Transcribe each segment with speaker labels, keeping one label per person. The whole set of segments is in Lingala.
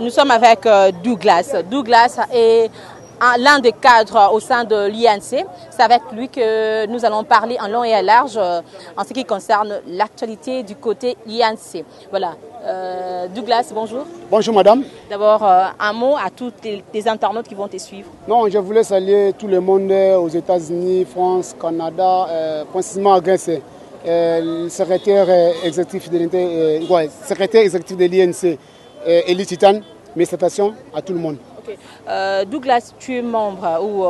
Speaker 1: nous sommes avec Douglas. Douglas est l'un des cadres au sein de l'INC. C'est avec lui que nous allons parler en long et en large en ce qui concerne l'actualité du côté INC. Voilà. Douglas, bonjour.
Speaker 2: Bonjour madame.
Speaker 1: D'abord, un mot à tous les internautes qui vont te suivre.
Speaker 2: Non, je voulais saluer tout le monde aux États-Unis, France, Canada, principalement à Grèce. Le secrétaire exécutif de l'INC, Elie Titan, mes salutations à tout le monde.
Speaker 1: Okay. Douglas, tu es membre ou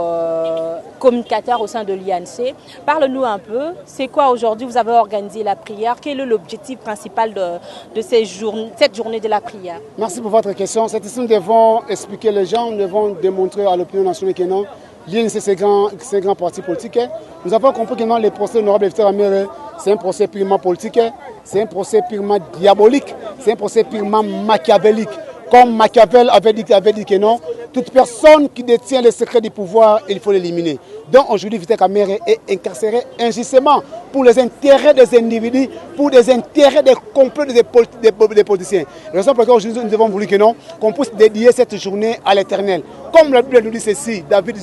Speaker 1: communicateur au sein de l'INC. Parle-nous un peu, c'est quoi aujourd'hui, vous avez organisé la prière, quel est l'objectif principal de cette journée de la prière?
Speaker 2: Merci pour votre question. Cette ici, nous devons expliquer les gens, nous devons démontrer à l'opinion nationale que non, l'INC c'est un grand parti politique. Nous avons compris que non, le procès honorable Victor Amere, c'est un procès purement politique, c'est un procès purement diabolique, c'est un procès purement machiavélique. Comme Machiavel avait dit que non, toute personne qui détient les secrets du pouvoir, il faut l'éliminer. Donc aujourd'hui, Victor Amere est incarcéré injustement pour les intérêts des individus, pour les intérêts des complots des politiciens. La raison pour laquelle aujourd'hui nous avons voulu que non, qu'on puisse dédier cette journée à l'Éternel. Comme la Bible nous dit ceci, David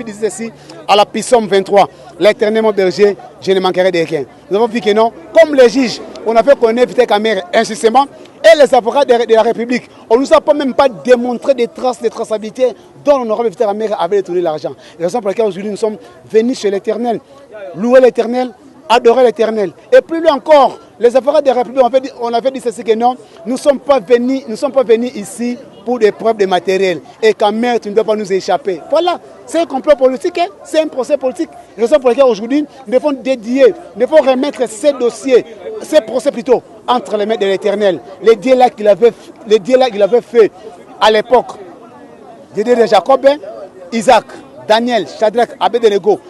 Speaker 2: dit ceci à la Psaume 23, l'Éternel mon berger, je ne manquerai de rien. Nous avons vu que non, comme les juges, on a fait connaître Victor Amere injustement, et les avocats de la République, on ne nous a même pas démontré des traces de traçabilité dont l'honorable Victor Amere avait détourné l'argent. La raison pour laquelle aujourd'hui nous sommes venus chez l'Éternel, louer l'Éternel, adorer l'Éternel. Et plus loin encore, les avocats de la République, on avait dit ceci que non, nous ne sommes pas venus ici pour des preuves de matériel. Et qu'Amere, tu ne dois pas nous échapper. Voilà, c'est un complot politique, hein? C'est un procès politique. La raison pour laquelle aujourd'hui, nous devons remettre ces dossiers, ces procès plutôt, entre les mains de l'Éternel. Les dialogues qu'il avait fait à l'époque de Jacob, Isaac, Daniel, Shadrach, Abednego,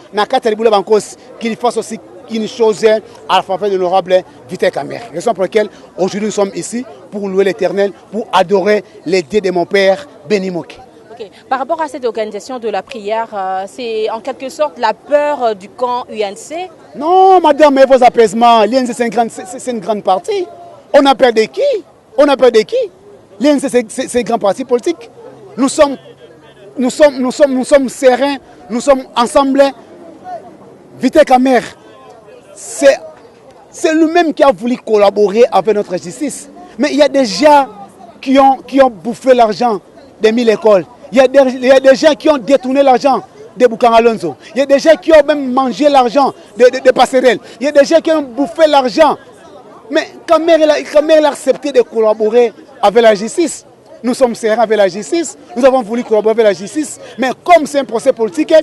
Speaker 2: qu'il fasse aussi une chose à la faveur de l'honorable Victor Amere. C'est la raison pour laquelle aujourd'hui nous sommes ici pour louer l'Éternel, pour adorer les dieux de mon père Béni Moké.
Speaker 1: Okay. Par rapport à cette organisation de la prière, c'est en quelque sorte la peur du camp UNC?
Speaker 2: Non, madame, mais vos apaisements, l'INC c'est une grande partie. On a peur de qui? On a peur de qui? L'INC c'est un grand parti politique. Nous sommes sereins, nous sommes ensemble. Victor Amere, c'est lui-même qui a voulu collaborer avec notre justice. Mais il y a des gens qui ont bouffé l'argent des 1000 écoles. Il y a des gens qui ont détourné l'argent de Boukan Alonso. Il y a des gens qui ont même mangé l'argent de Passerelle. Il y a des gens qui ont bouffé l'argent. Mais Amere a accepté de collaborer avec la justice. Nous sommes sereins avec la justice. Nous avons voulu collaborer avec la justice. Mais comme c'est un procès politique,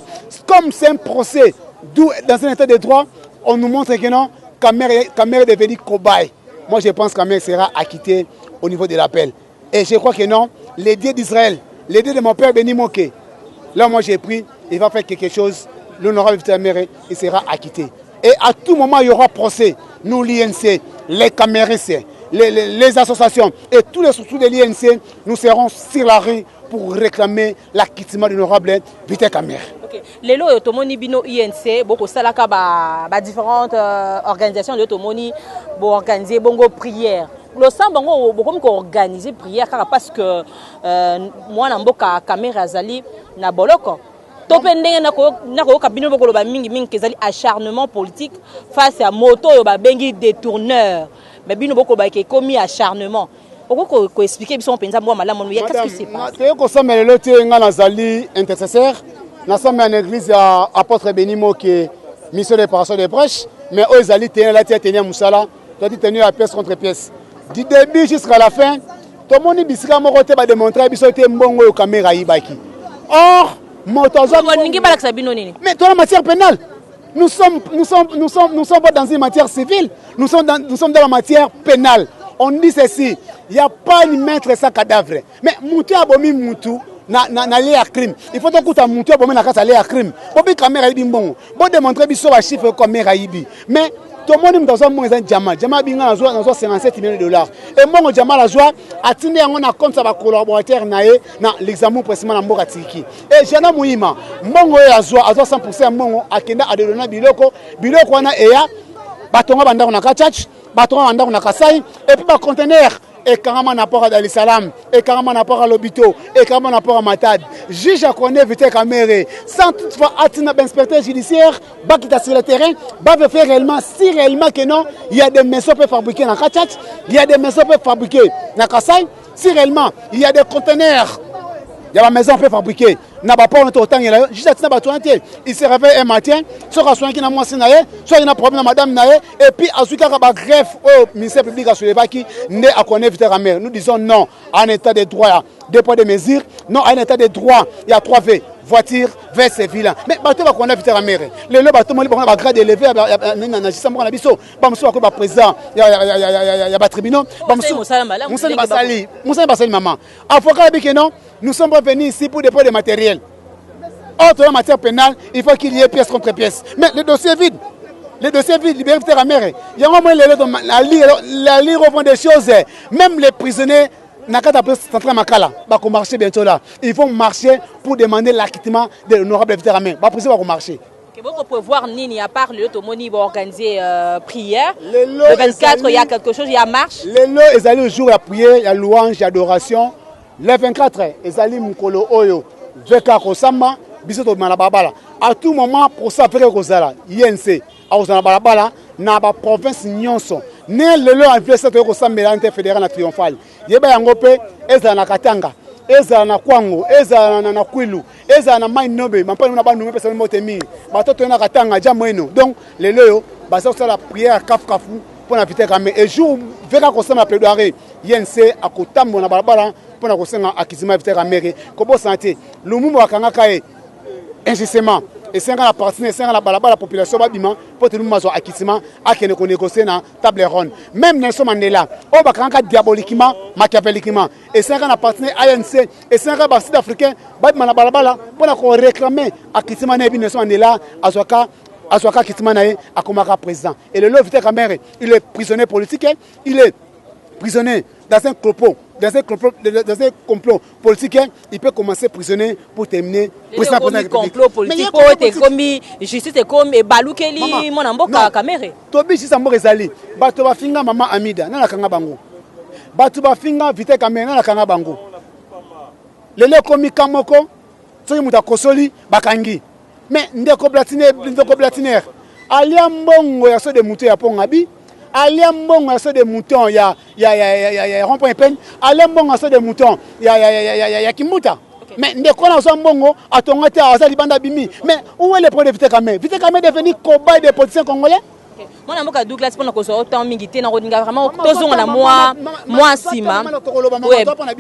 Speaker 2: comme c'est un procès dans un état de droit, on nous montre que non, qu'Amere est devenu cobaye. Moi, je pense qu'Amere sera acquitté au niveau de l'appel. Et je crois que non, les dieux d'Israël, les dieux de mon père Béni Moké, là, moi, j'ai pris, il va faire quelque chose. L'honorable Victor Amere, il sera acquitté. Et à tout moment, il y aura procès. Nous, l'INC, les camériciens, les associations et tous les structures de l'INC, nous serons sur la rue pour réclamer l'acquittement de l'honorable Victor Amere.
Speaker 1: Okay. Lelo yotomoni bino INC boko salaka ba différentes organisations de yotomoni bo organiser bongo prière. Le sang bongo boko ko organiser prière car parce que moi na mboka Amere azali na boloko. Topé ndenge nako kabino boko lo ba mingi kezali acharnement politique face à moto yo ba bengi détourneur. Mais bino boko ba ke commis acharnement. Pourquoi ko expliquer biso penza moi malamu qu'est-ce qui se passe?
Speaker 2: Te ko somela le te nga nazali intercesseur. Nous sommes en église à apôtre Béni Moké, mission de réparation des brèches, mais eux ils allaient tenir Moussala, tu as dit tenir à pièce contre pièce. Du début jusqu'à la fin, tout le monde bisika mo côté va démontrer biso te mbongo yo caméra yibaki. Or, motozo mais dans la matière pénale, nous sommes pas dans une matière civile, nous sommes dans la matière pénale. On dit ceci, il n'y a pas une maître sans cadavre. Mais Moutou abomi Moutou na léa crime. Il faut donc que Moutou abomi na kasa léa crime. Bobi caméra ibi mbongo. Bon démontrer biso ba chiffre caméra ibi. Mais tout le monde dans un moins un diamant. Diamant binga na zo 57 millions de dollars. Et mbongo diamant la joie atinde yango na compte sa ba collaborateur nae na l'examen précisément na mboka tiki. Et jana muima mbongo ya joie à 100% mbongo akenda adona biloko wana eya batonga bandako na kachach batonga bandako na kasai et puis ba conteneur et carrément n'apport à Dar es Salaam, et carrément n'apport à l'hôpital, et carrément n'apport à Matad. Juge à connaître Vite Kamere, sans toutefois atteindre l'inspecteur judiciaire, qui est sur le terrain, va faire réellement, si réellement que non, il y a des maisons pour fabriquer dans Kachat, il y a des maisons pour fabriquer dans Kassai, si réellement il y a des conteneurs. Il y a la maison peut fabriquer. N'a pas pour notre temps juste à il se réveille un matin, soit soin qui n'a moins soit il y a un problème madame naé et puis ensuite il y a un greffe au ministère public à soulever qui n'est à connaître Vite Kamere. Nous disons non à un état de droit, deux poids de mesures, non à un état de droit, il y a 3 V. Voiture vers ces villes. Mais bateau va connaître Vite Kamere. Le bateau moli va grade élevé à na biso. Ba muso ba président, il y a tribunal. Ba muso Basali maman. Avocat bi que non, nous sommes venus ici pour dépôt de matériel. Autre en matière pénale, il faut qu'il y ait pièce contre pièce. Mais le dossier est vide. Le dossier est vide, libéré Vite Kamere. Il y a un moment la lire reprend des choses. Même les prisonniers marcher bientôt là. Ils vont marcher pour demander l'acquittement de l'honorable Vite Kamere. Va marcher.
Speaker 1: Vous pouvez voir Nini, à part le Tomoni va organiser prière. Le 24, il y a quelque chose, il y a marche.
Speaker 2: Le lot, ils allaient au jour à prier, il y a louange, il y a adoration. Le 24, ils allaient Mukolo Oyo, Veka Kosama, Bisoto Malabala. À tout moment, pour ça, faire Kosala, INC, à Osanabala, na ba province Nyonso. Ne le lot en fait cette Kosama fédéral triomphal. Yeba Yangope, Eza na Katanga. Eza na Kwango, Eza na Kwilu, Eza na Mainobe, Mampani na Banoume personne motemi. Batoto na Katanga jamweno. Donc les loyo, basa ça la prière kafu pour na Vite Kamere. Et jour veka kosama plaidoyer, yense akotambo na balabala pour na kosenga akizima Vite Kamere. Kobo santé, lumumba wakanga kae injustement. Et c'est la partie, c'est la population babima pour tout le monde soit acquittement à qui ne négocier dans table ronde. Même Nelson Mandela, on va quand diaboliquement, machiavéliquement. Et c'est la partie ANC, et c'est la partie africain, babima la balabala pour réclamer acquittement Nelson Mandela à Zwaka acquittement à Komaka président. Et le Vite Kamere, il est prisonnier politique, il est prisonnier dans un complot politique, il peut commencer prisonnier pour terminer.
Speaker 1: Le complot politique, comme justice, comme Baloukeli, mon amboka Kamere.
Speaker 2: Tobi si sambo ezali, bato ba finga maman Amida, na kanga bango. Bato ba finga Vite Kamere na kanga bango. Lele komi kamoko, soki muta kosoli bakangi. Mais ndeko blatiner, alia mbongo ya so de muto ya pongabi. Allez mbongo aso de mouton ya rond-point peine. Allez mbongo aso de mouton ya kimuta. Mais ndeko na so mbongo atongate azali banda bimi. Mais où est le problème de Vite Kamere? Vite Kamere est devenu cobaye des politiciens congolais.
Speaker 1: Moi na mboka Douglas pour na ko so autant mingité na rodinga vraiment tozonga na moi sima.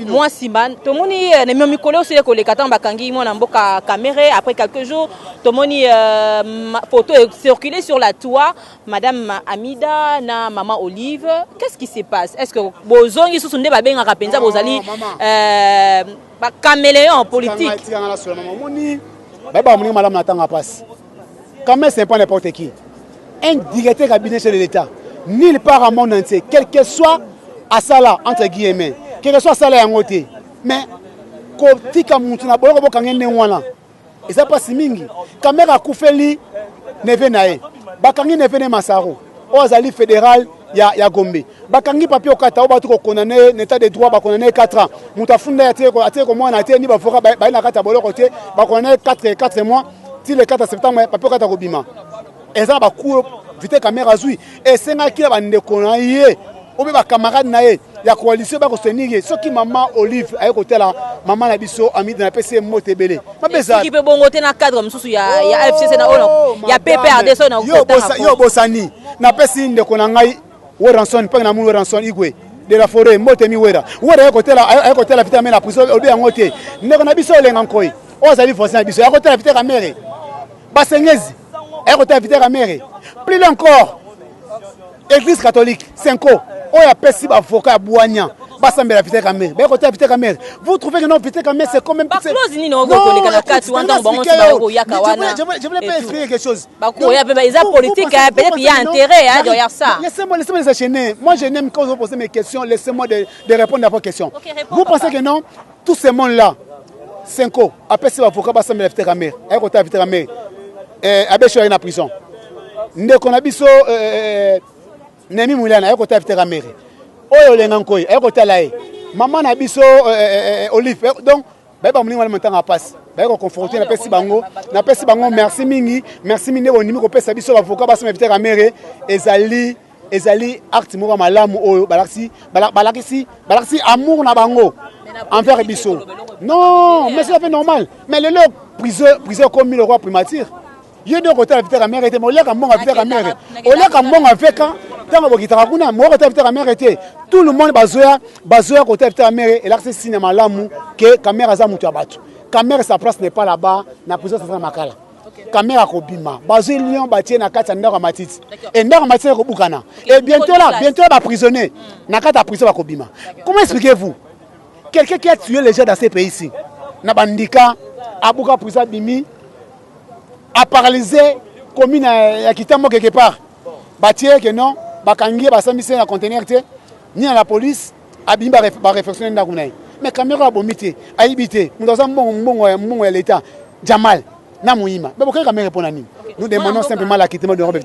Speaker 1: Moi sima tomoni na mi mikolo so ko le katamba kangi moi na mboka Kamere après quelques jours tomoni photo est circulée sur la toit madame Amida na maman Olive. Qu'est-ce qui se passe? Est-ce que bozongi sous nde ba benga penza bozali caméléon politique?
Speaker 2: Baba moni madame natanga passe. Kamere c'est pas n'importe qui. Un directeur cabinet chez l'État, nulle part au monde entier, quel que soit à Sala, entre guillemets, quel que soit Sala et Angoté, mais Kotika Moutuna, Boloko Kangene Wana, et ça passe mingi. Kamera Koufeli, Neve Nae, Bakangi Neve Masaro, Ozali fédéral, ya Gombe. Bakangi papier au Kata, Obatu condamné, l'état de droit, condamné 4 ans. Moutafunda a été comme on a été, ni Bafora, Baina Kata Boloko, condamné 4 mois, si le 4 septembre, papier au Kata Robima. Et ça va courir Vite Kamere azui et c'est là qui va ndekona yé ou bien camarade naé ya coalition ba ko soutenir ce qui maman Olive ay côté là maman na biso ami na PC motebele
Speaker 1: mabeza qui peut bongote na cadre msusu ya FCC na ono ya PPRD so na
Speaker 2: yo bosani na PC ndekona ngai wo ranson pa na mu ranson igwe de la forêt motemi wera ay côté là Vite Kamere na prison obi angote ndekona biso lenga nkoi ozali forcer na biso ya côté la Vite Kamere basengezi et côté Vite Kamere. Plus encore, Église catholique, 5 ans, on a perçu avocat à Bouagnan, Bassambe la Vite Kamere. Mais côté Vite Kamere, vous trouvez que non, Vite Kamere c'est quand même.
Speaker 1: Je
Speaker 2: voulais pas expliquer quelque chose.
Speaker 1: Il y a politique, peut-être il y a intérêt derrière ça.
Speaker 2: Laissez-moi les enchaîner. Moi je n'aime quand vous posez mes questions, laissez-moi de répondre à vos questions. Vous pensez que non, tous ces mondes-là, 5 ans, a perçu avocat Bassambe la Vite Kamere, et côté Vite Kamere. Abecho est en prison. Ndeko na biso Nemi Moulana est côté Vite Kamere. oyo lengankoy ay ko talaye maman na biso Olive donc ba ba mlinga mantanga passe ba ko conforter na pesi bango merci mingi bonimi ko pesa biso avocat ba inviter camera ezali acte moko malamu oyo balakisi amour na bango envers biso non mais c'est normal mais le prison comme le roi primature il y a deux côtés inviter camera était mais au lieu ka mbonga inviter camera au lieu ka mbonga veka tant que kitaka kuna mo côté inviter camera était tout le monde bazoya côté inviter camera et là c'est cinéma malamu que camera za mutu abatu camera sa place n'est pas là-bas na prison ça makala caméra kobima bazo lion batie na kati ndako matiti et ndako matiti ko bukana et bientôt ba prisonnier na kati prison ba kobima. Comment expliquez-vous quelqu'un qui a tué les gens dans ces pays ici na bandika abuka prison bimi a paralysé commune ya Kitambo quelque part batie que non bakangi basambise na conteneur te ni à la police abimba ba réflexion ndako nayi mais caméra bomité aibité ndoza mbongo ya l'état Jamal nous demandons simplement l'acquittement de Robert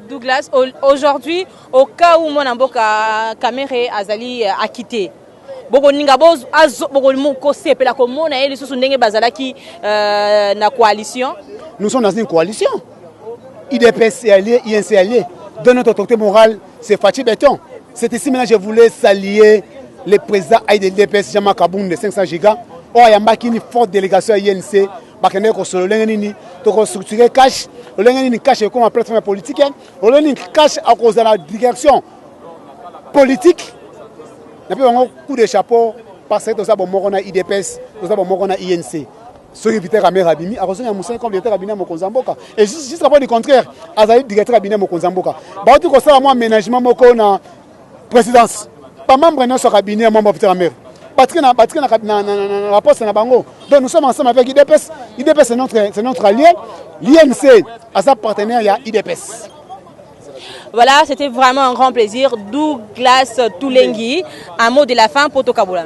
Speaker 1: Douglas, aujourd'hui, au cas où mon amboka Kamere Azali acquitté,
Speaker 2: nous sommes dans une coalition. IDPS est allié, INC est allié. De notre autorité morale, c'est Fatih Béton. C'est ici maintenant que je voulais saluer le président de l'IDPS, Jean-Marc Kaboun, de 500 gigas. Il y a une forte délégation à INC. Bakende ko solo lengeni to ko structurer cash o lengeni cash comme en plateforme politique o lengeni cash à cause de la direction politique na pe un coup de chapeau parce que ça bon mona IDPS to ça bon mona INC so éviter caméra bimi a cause ya musa comme directeur cabinet mo konzamboka et jusqu'à point du contraire azali directeur cabinet mo konzamboka ba tu ko ça moi aménagement moko na présidence pas membre na so cabinet membre de caméra Patrick na rapport na bango. Donc nous sommes ensemble avec IDPS. IDPS c'est notre allié. L'INC a sa partenaire, il y a IDPS.
Speaker 1: Voilà, c'était vraiment un grand plaisir. Douglas Toulengi, un mot de la fin pour Tokaboula.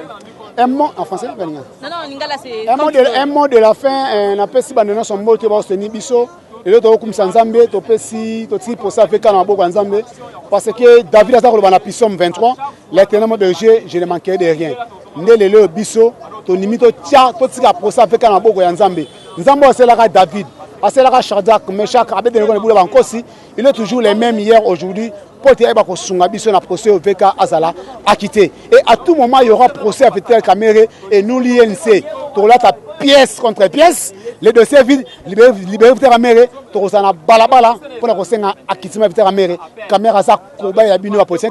Speaker 2: Un mot en français? Non,
Speaker 1: Lingala c'est
Speaker 2: un mot de la fin, on appelle si bandana son mot qui va se nibiso. Et l'autre comme Sanzambe, to pesi, to ti pour ça fait quand on a Nzambe parce que David a ça dans la Pissom 23, l'éternel de jeu, je ne manquerai de rien. Ndele le biso, to nimito tia, to tika pour ça fait quand on a Nzambe. Nzambe c'est là David, c'est là Shadrach, Meshach, Abednego le boule bankosi, il est toujours les mêmes hier aujourd'hui. Pour te eba ko sunga biso na procès au VK Azala acquitté. Et à tout moment il y aura procès avec tel caméra et nous l'INC. To là ta pièce contre pièce, les dossiers vides, libérer tel caméra, to ça na balabala pour la kosenga acquittement tel caméra. Caméra ça koba ya bino la police,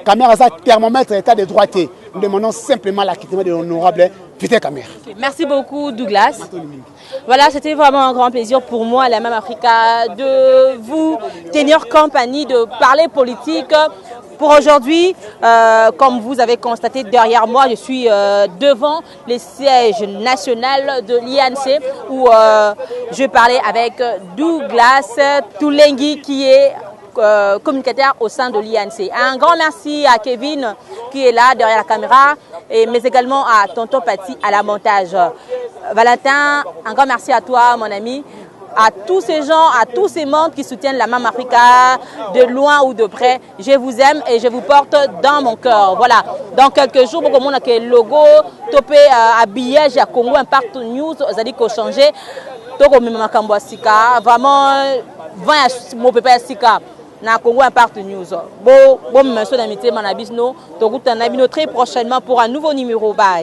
Speaker 2: caméra ça thermomètre état de droité. Nous demandons simplement l'acquittement de l'honorable Peter Caméra.
Speaker 1: Merci beaucoup Douglas. Voilà, c'était vraiment un grand plaisir pour moi, la Mam Africa, de vous tenir compagnie, de parler politique. Pour aujourd'hui, comme vous avez constaté derrière moi, je suis devant le siège national de l'INC où je parlais avec Douglas Toulengi qui est communicateur au sein de l'INC. Un grand merci à Kevin qui est là derrière la caméra, mais également à Tonton Pati à la montage. Valentin, un grand merci à toi mon ami, à tous ces gens, à tous ces membres qui soutiennent la Mam Africa de loin ou de près. Je vous aime et je vous porte dans mon cœur. Voilà, dans quelques jours, beaucoup de monde a le logo, topé habillage à Congo Impact News, vous allez changer. Toko mima kambo sika, vraiment, 20 mon pépé sika. Na Congo Impact News. Bon, merci d'amitié, mon abisno. Très prochainement pour un nouveau numéro. Bye.